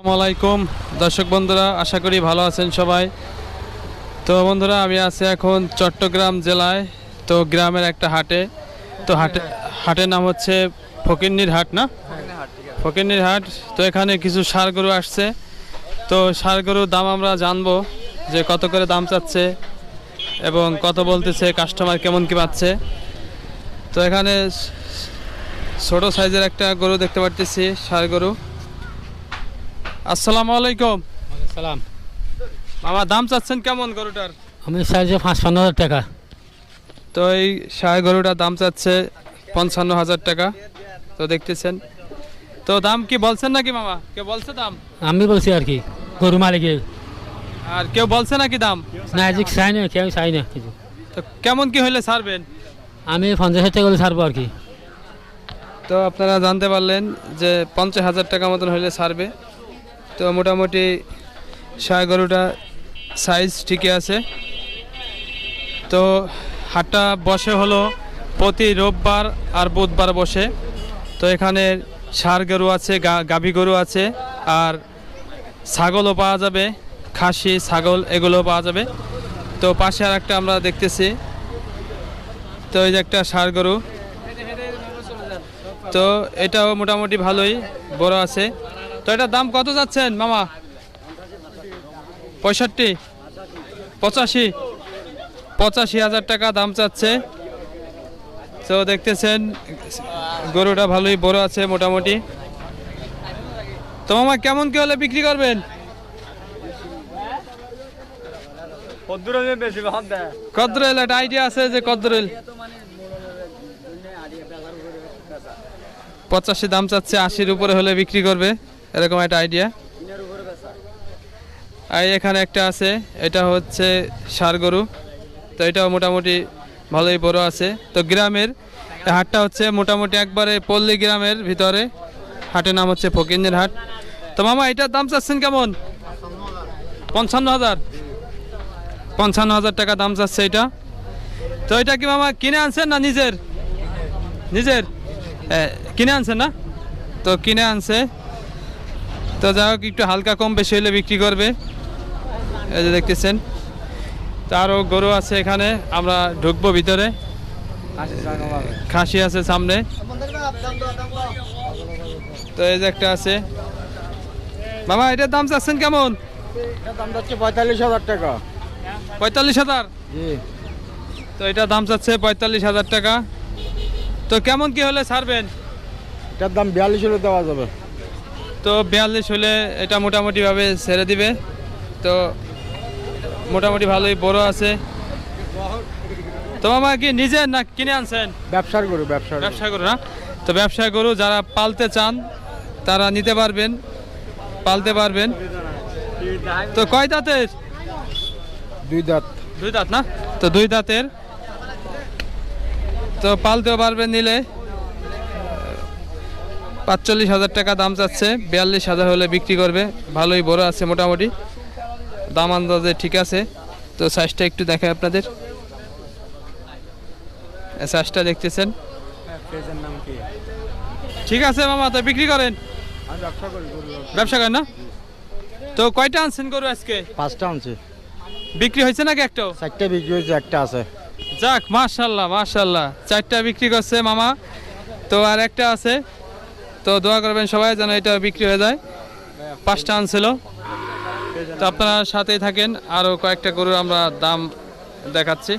আসসালামু আলাইকুম দর্শক বন্ধুরা, আশা করি ভালো আছেন সবাই। তো বন্ধুরা, আমি আছি এখন চট্টগ্রাম জেলায়। তো গ্রামের একটা হাটে। তো হাটের নাম হচ্ছে ফকিরনির হাট, না? ফকিরনির হাট। তো এখানে কিছু ষাঁড় গরু আসছে। তো ষাঁড় গরুর দাম আমরা জানবো, যে কত করে দাম চাচ্ছে এবং কত বলতেছে, কাস্টমার কেমন কি পাচ্ছে। তো এখানে ছোট সাইজের একটা গরু দেখতে পাচ্ছি, ষাঁড় গরু। আসসালামু আলাইকুম। সালাম। মামা, দাম চাচ্ছেন কেমন গরুটার? আমি চাইছি 55,000 টাকা। তো এই ষাঁড় গরুটার দাম চাচ্ছে 55,000 টাকা। তো দেখতেছেন, তো দাম কি বলছেন নাকি মামা? কেউ বলছে দাম? আমি বলছি আর কি, গরু মালিকের। আর কেউ বলছে নাকি দাম? না, আজকে চাই না, কেউ চাই না কিছু। তো কেমন কি হইলে ছাড়বেন? আমি 50,000 টাকা করে ছাড়বো আর কি। তো আপনারা জানতে পারলেন যে 50,000 টাকা মতন হইলে ছাড়বে। তো মোটামুটি ষাঁড় গরুটা সাইজ ঠিকই আছে। তো হাটটা বসে হলো প্রতি রোববার আর বুধবার বসে। তো এখানে ষাঁড় গরু আছে, গাভী গরু আছে, আর ছাগলও পাওয়া যাবে, খাসি ছাগল এগুলোও পাওয়া যাবে। তো পাশে আর একটা আমরা দেখতেছি, তো এই যে একটা ষাঁড় গরু। তো এটাও মোটামুটি ভালোই বড় আছে। তো এটার দাম কত যাচ্ছেন মামা? 65, 85,000 টাকা দাম চাচ্ছে। তো দেখতেছেন গরুটা ভালোই বড় আছে মোটামুটি। তো মামা, কেমন কি হলে বিক্রি করবেন? কদ্দুরেল একটা আইডিয়া আছে যে কদ্দুরেল 85 দাম চাচ্ছে, 80-র উপরে হলে বিক্রি করবে, এরকম একটা আইডিয়া। আর এখানে একটা আছে, এটা হচ্ছে ষাঁড় গরু। তো এটাও মোটামুটি ভালোই বড় আছে। তো গ্রামের হাটটা হচ্ছে মোটামুটি একবারে পল্লী গ্রামের ভিতরে। হাটের নাম হচ্ছে ফকিরনির হাট। তো মামা, এটার দাম চাচ্ছেন কেমন? 55,000 টাকা দাম চাচ্ছে এটা। তো এটা কি মামা কিনে আনছেন না নিজের? কিনে আনছেন না? তো কিনে আনছে। তো যাই হোক, একটু হালকা কম বেশি হলে বিক্রি করবে। এই যে দেখতেছেন, তো আরও গরু আছে এখানে, আমরা ঢুকবো ভিতরে। খাসি আছে সামনে। তো এই যে একটা আছে। মামা, এটার দাম চাচ্ছেন কেমন? দাম যাচ্ছে 45,000 টাকা। 45,000? জি। তো এটার দাম চাচ্ছে 45,000 টাকা। তো কেমন কি হলে ছাড়বেন? এটার দাম 42 হলে দেওয়া যাবে। তো 42 হলে এটা মোটামুটিভাবে ছেড়ে দিবে। তো মোটামুটি ভালোই বড় আছে। তো মামা, কি নিজের না কিনে আনছেন? ব্যবসার গরু, ব্যবসা গরু না? তো ব্যবসা গরু যারা পালতে চান তারা নিতে পারবেন, পালতে পারবেন। তো কয় দাঁতের? 2 দাঁত। 2 দাঁত না? তো 2 দাঁতের। তো পালতেও পারবেন নিলে। 45,000 টাকা দাম চাচ্ছে, 42,000 হলে বিক্রি করবে। ভালোই বড় আছে মোটামুটি, দাম আন্দাজে ঠিক আছে। তো সাইজটা একটু দেখাই আপনাদের। সাইজটা দেখতেছেন, ঠিক আছে মামা। তো বিক্রি করেন? ব্যবসা করেন না? তো কয়টা আনছেন গরু আজকে? 5টা আনছে। বিক্রি হয়েছে নাকি একটাও? 4টা বিক্রি হয়েছে, একটা আছে। যাক, মাশাল্লাহ মাশাল্লাহ, 4টা বিক্রি করছে মামা। তো আর একটা আছে। তো দোয়া করবেন সবাই যেন এটা বিক্রি হয়ে যায়। 5টা আনছিল। তো আপনারা সাথেই থাকেন, আরও কয়েকটা গরু আমরা দাম দেখাচ্ছি।